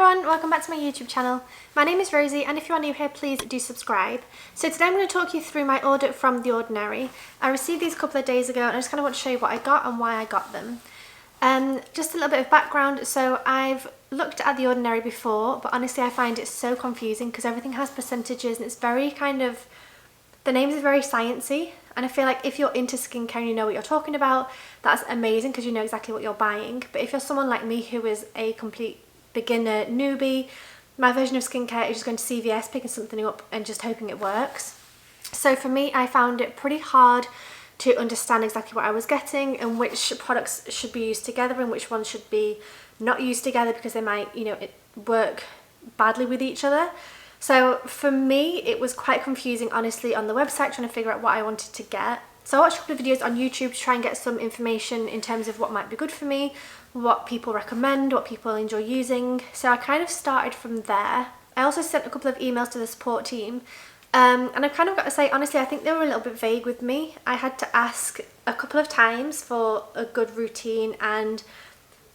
everyone, welcome back to my YouTube channel. My name is Rosie and if you are new here please do subscribe. So today I'm going to talk you through my order from The Ordinary. I received these a couple of days ago and I just kind of want to show you what I got and why I got them. Just a little bit of background, so I've looked at The Ordinary before, but honestly I find it so confusing because everything has percentages and it's very kind of, the names are very sciencey, and I feel like if you're into skincare and you know what you're talking about, that's amazing because you know exactly what you're buying. But if you're someone like me who is a complete beginner newbie, my version of skincare is just going to CVS, picking something up and just hoping it works. So for me, I found it pretty hard to understand exactly what I was getting and which products should be used together and which ones should be not used together because they might, work badly with each other. So for me, it was quite confusing, honestly, on the website trying to figure out what I wanted to get. So I watched a couple of videos on YouTube to try and get some information in terms of what might be good for me, what people recommend, what people enjoy using. So I kind of started from there. I also sent a couple of emails to the support team. And I've kind of got to say, honestly, I think they were a little bit vague with me. I had to ask a couple of times for a good routine, and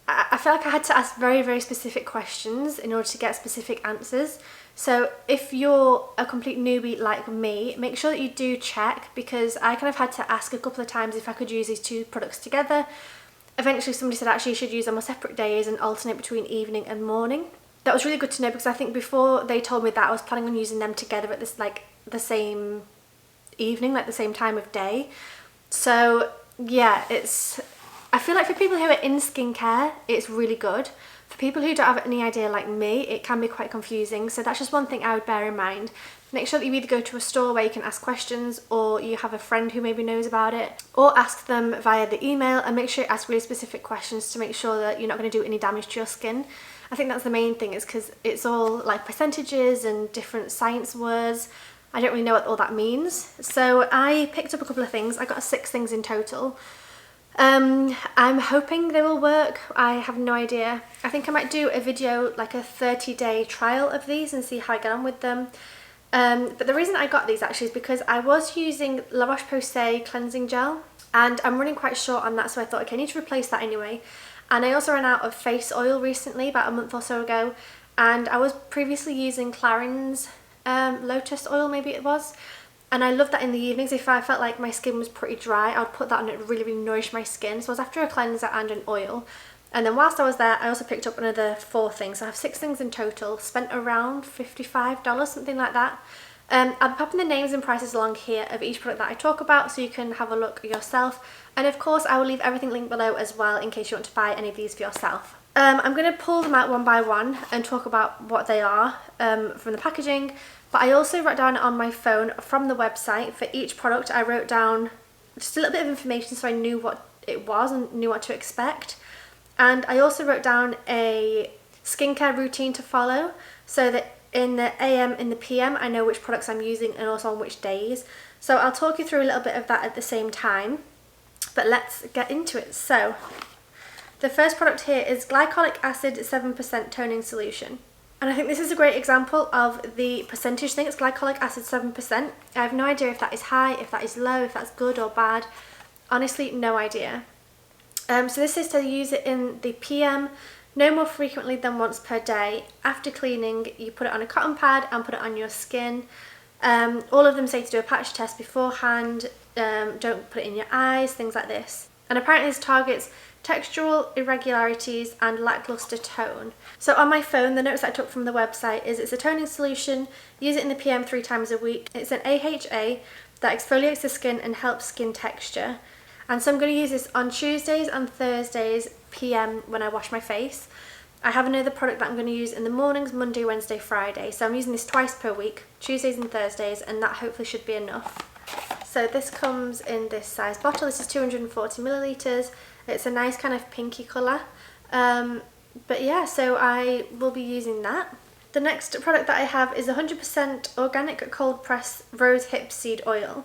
I feel like I had to ask very, very specific questions in order to get specific answers. So if you're a complete newbie like me, make sure that you do check, because I kind of had to ask a couple of times if I could use these two products together. Eventually somebody said actually you should use them on separate days and alternate between evening and morning. That was really good to know, because I think before they told me that I was planning on using them together at this the same evening, like the same time of day. So yeah, I feel like for people who are in skincare, it's really good. For people who don't have any idea like me, it can be quite confusing. So that's just one thing I would bear in mind. Make sure that you either go to a store where you can ask questions, or you have a friend who maybe knows about it, or ask them via the email, and make sure you ask really specific questions to make sure that you're not going to do any damage to your skin. I think that's the main thing, is because it's all like percentages and different science words. I don't really know what all that means. So I picked up a couple of things. I got 6 things in total. I'm hoping they will work. I have no idea. I think I might do a video, like a 30-day trial of these, and see how I get on with them. But the reason I got these actually is because I was using La Roche-Posay cleansing gel and I'm running quite short on that, so I thought, okay, I need to replace that anyway. And I also ran out of face oil recently, about a month or so ago, and I was previously using Claren's lotus oil, maybe it was. And I love that in the evenings. If I felt like my skin was pretty dry, I would put that on, it would really, really nourish my skin. So I was after a cleanser and an oil. And then whilst I was there, I also picked up another 4 things. So I have 6 things in total, spent around $55, something like that. I'll be popping the names and prices along here of each product that I talk about, so you can have a look yourself. And of course, I will leave everything linked below as well in case you want to buy any of these for yourself. I'm going to pull them out one by one and talk about what they are from the packaging. But I also wrote down on my phone from the website for each product, I wrote down just a little bit of information so I knew what it was and knew what to expect. And I also wrote down a skincare routine to follow, so that in the AM and the PM I know which products I'm using and also on which days. So I'll talk you through a little bit of that at the same time, but let's get into it. So the first product here is glycolic acid 7% toning solution. And I think this is a great example of the percentage thing. It's glycolic acid 7%. I have no idea if that is high, if that is low, if that's good or bad. Honestly, no idea. So this is to use it in the PM, no more frequently than once per day. After cleaning, you put it on a cotton pad and put it on your skin. All of them say to do a patch test beforehand. Don't put it in your eyes, things like this. And apparently this targets textural irregularities and lackluster tone. So on my phone, the notes I took from the website is it's a toning solution, use it in the PM 3 times a week. It's an AHA that exfoliates the skin and helps skin texture. And so I'm going to use this on Tuesdays and Thursdays PM when I wash my face. I have another product that I'm going to use in the mornings, Monday, Wednesday, Friday. So I'm using this twice per week, Tuesdays and Thursdays, and that hopefully should be enough. So this comes in this size bottle. This is 240 millilitres. It's a nice kind of pinky colour. But yeah, so I will be using that. The next product that I have is 100% organic cold press rose hip seed oil.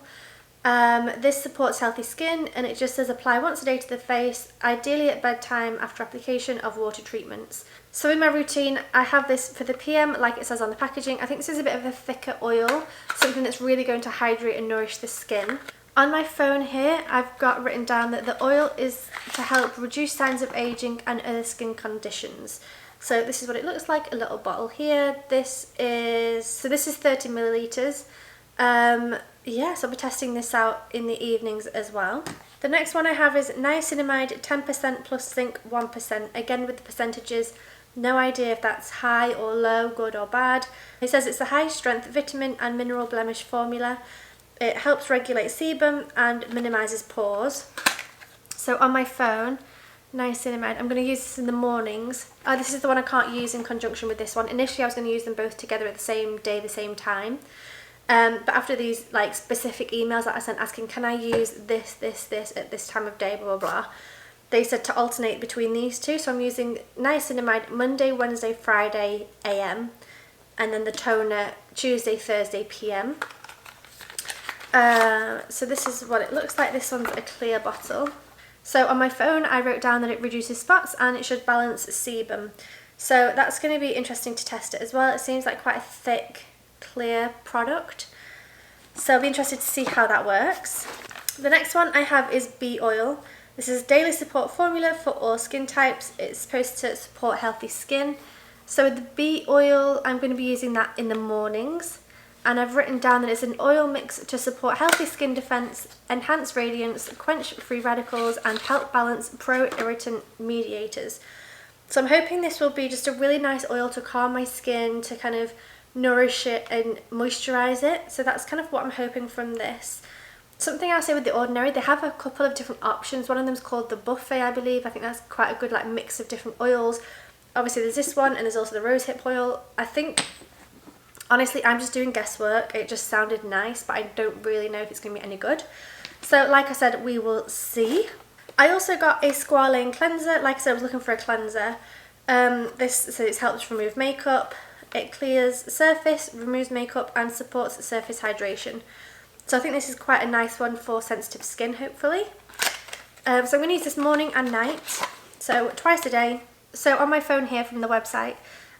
This supports healthy skin, and it just says apply once a day to the face, ideally at bedtime after application of water treatments. So in my routine, I have this for the PM like it says on the packaging. I think this is a bit of a thicker oil, something that's really going to hydrate and nourish the skin. On my phone here, I've got written down that the oil is to help reduce signs of aging and other skin conditions. So this is what it looks like, a little bottle here. This is 30 millilitres. Yeah, so I'll be testing this out in the evenings as well. The next one I have is niacinamide 10% plus zinc 1%. Again with the percentages, no idea if that's high or low, good or bad. It says it's a high strength vitamin and mineral blemish formula. It helps regulate sebum and minimises pores. So on my phone, niacinamide, I'm going to use this in the mornings. This is the one I can't use in conjunction with this one. Initially I was going to use them both together at the same day, the same time. But after these like specific emails that I sent asking, can I use this at this time of day, blah, blah, blah, they said to alternate between these two. So I'm using niacinamide Monday, Wednesday, Friday AM, and then the toner Tuesday, Thursday PM. So this is what it looks like. This one's a clear bottle. So on my phone I wrote down that it reduces spots and it should balance sebum. So that's going to be interesting to test it as well. It seems like quite a thick, clear product. So I'll be interested to see how that works. The next one I have is bee oil. This is a daily support formula for all skin types. It's supposed to support healthy skin. So with the bee oil, I'm going to be using that in the mornings. And I've written down that it's an oil mix to support healthy skin defense, enhance radiance, quench free radicals, and help balance pro-irritant mediators. So I'm hoping this will be just a really nice oil to calm my skin, to kind of nourish it and moisturize it. So that's kind of what I'm hoping from this. Something I'll say with The Ordinary, they have a couple of different options. One of them is called the Buffet, I believe. I think that's quite a good like mix of different oils. Obviously there's this one and there's also the rosehip oil. I think, honestly, I'm just doing guesswork. It just sounded nice, but I don't really know if it's going to be any good. So like I said, we will see. I also got a Squalane cleanser. Like I said, I was looking for a cleanser. It helps remove makeup. It clears surface, removes makeup, and supports surface hydration. So I think this is quite a nice one for sensitive skin, hopefully. So I'm going to use this morning and night, so twice a day. So on my phone here from the website,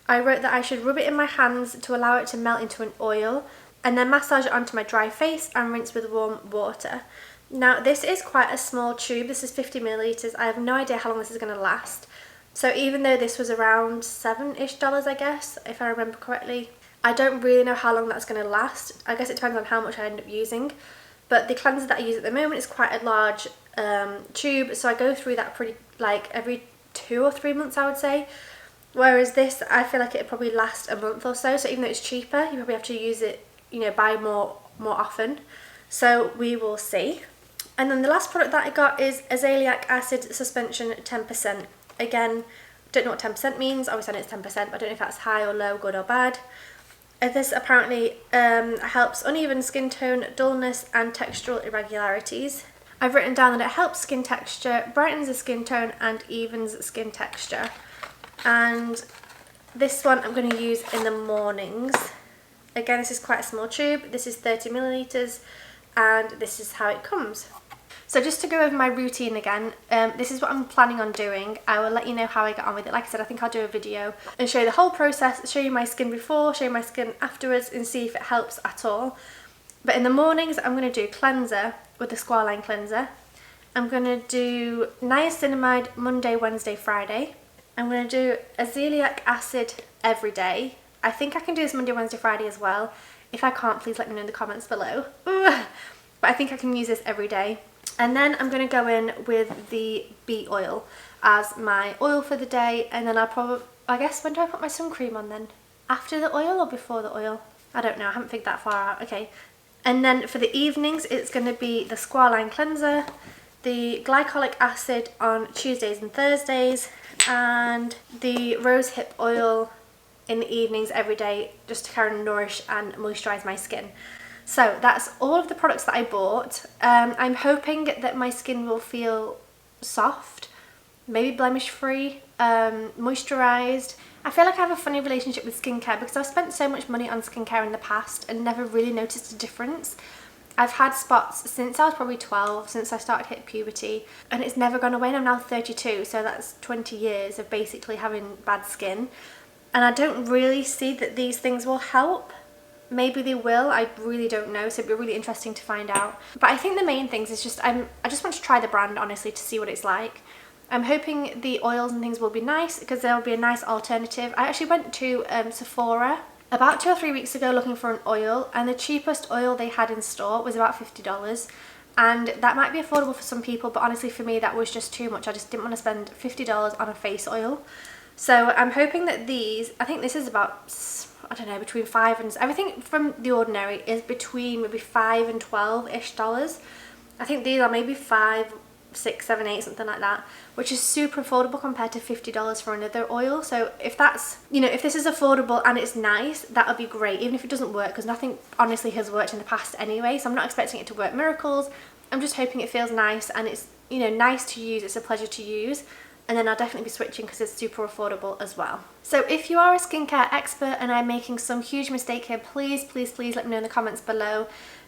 I wrote that I should rub it in my hands to allow it to melt into an oil, and then massage it onto my dry face and rinse with warm water. Now this is quite a small tube. This is 50 millilitres. I have no idea how long this is going to last. So even though this was around $7-ish, I guess, if I remember correctly, I don't really know how long that's going to last. I guess it depends on how much I end up using. But the cleanser that I use at the moment is quite a large tube, so I go through that pretty like every 2 or 3 months, I would say. Whereas this, I feel like it'd probably last a month or so. So even though it's cheaper, you probably have to use it, you know, buy more often. So we will see. And then the last product that I got is azelaic acid suspension 10%. Again, don't know what 10% means. Obviously I know it's 10%, but I don't know if that's high or low, good or bad. This apparently helps uneven skin tone, dullness, and textural irregularities. I've written down that it helps skin texture, brightens the skin tone, and evens skin texture. And this one I'm going to use in the mornings. Again, this is quite a small tube. This is 30 millilitres, and this is how it comes. So just to go over my routine again, this is what I'm planning on doing. I will let you know how I get on with it. Like I said, I think I'll do a video and show you the whole process, show you my skin before, show you my skin afterwards, and see if it helps at all. But in the mornings, I'm going to do cleanser with the Squalane cleanser. I'm going to do niacinamide Monday, Wednesday, Friday. I'm going to do azelaic acid every day. I think I can do this Monday, Wednesday, Friday as well. If I can't, please let me know in the comments below. But I think I can use this every day. And then I'm going to go in with the bee oil as my oil for the day. And then I guess, when do I put my sun cream on then? After the oil or before the oil? I don't know, I haven't figured that far out. Okay. And then for the evenings, it's going to be the Squalane cleanser, the glycolic acid on Tuesdays and Thursdays, and the rosehip oil in the evenings every day, just to kind of nourish and moisturize my skin. So that's all of the products that I bought. I'm hoping that my skin will feel soft, maybe blemish free, moisturized. I feel like I have a funny relationship with skincare because I've spent so much money on skincare in the past and never really noticed a difference. I've had spots since I was probably 12, since I started hitting puberty, and it's never gone away, and I'm now 32, so that's 20 years of basically having bad skin. And I don't really see that these things will help. Maybe they will, I really don't know, so it'd be really interesting to find out. But I think the main things is just, I just want to try the brand, honestly, to see what it's like. I'm hoping the oils and things will be nice because there will be a nice alternative. I actually went to Sephora about 2 or 3 weeks ago looking for an oil, and the cheapest oil they had in store was about $50. And that might be affordable for some people, but honestly for me that was just too much. I just didn't want to spend $50 on a face oil. So I'm hoping that these, I think this is about, I don't know, between 5 and, everything from The Ordinary is between maybe 5 and 12-ish dollars. I think these are maybe 5, 6, 7, 8, something like that, which is super affordable compared to $50 for another oil. So if that's, you know, if this is affordable and it's nice, that would be great, even if it doesn't work, because nothing honestly has worked in the past anyway, so I'm not expecting it to work miracles. I'm just hoping it feels nice and it's, you know, nice to use, it's a pleasure to use, and then I'll definitely be switching because it's super affordable as well. So if you are a skincare expert and I'm making some huge mistake here, please let me know in the comments below.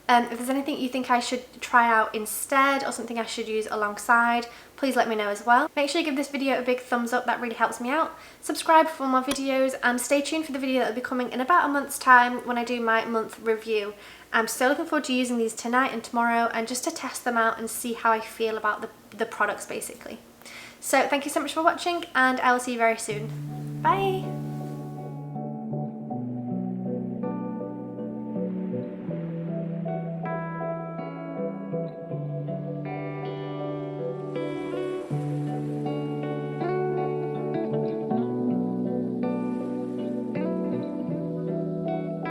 If there's anything you think I should try out instead or something I should use alongside, please let me know as well. Make sure you give this video a big thumbs up, that really helps me out. Subscribe for more videos and stay tuned for the video that will be coming in about a month's time when I do my month review. I'm still looking forward to using these tonight and tomorrow and just to test them out and see how I feel about the products basically. So thank you so much for watching and I will see you very soon. Bye!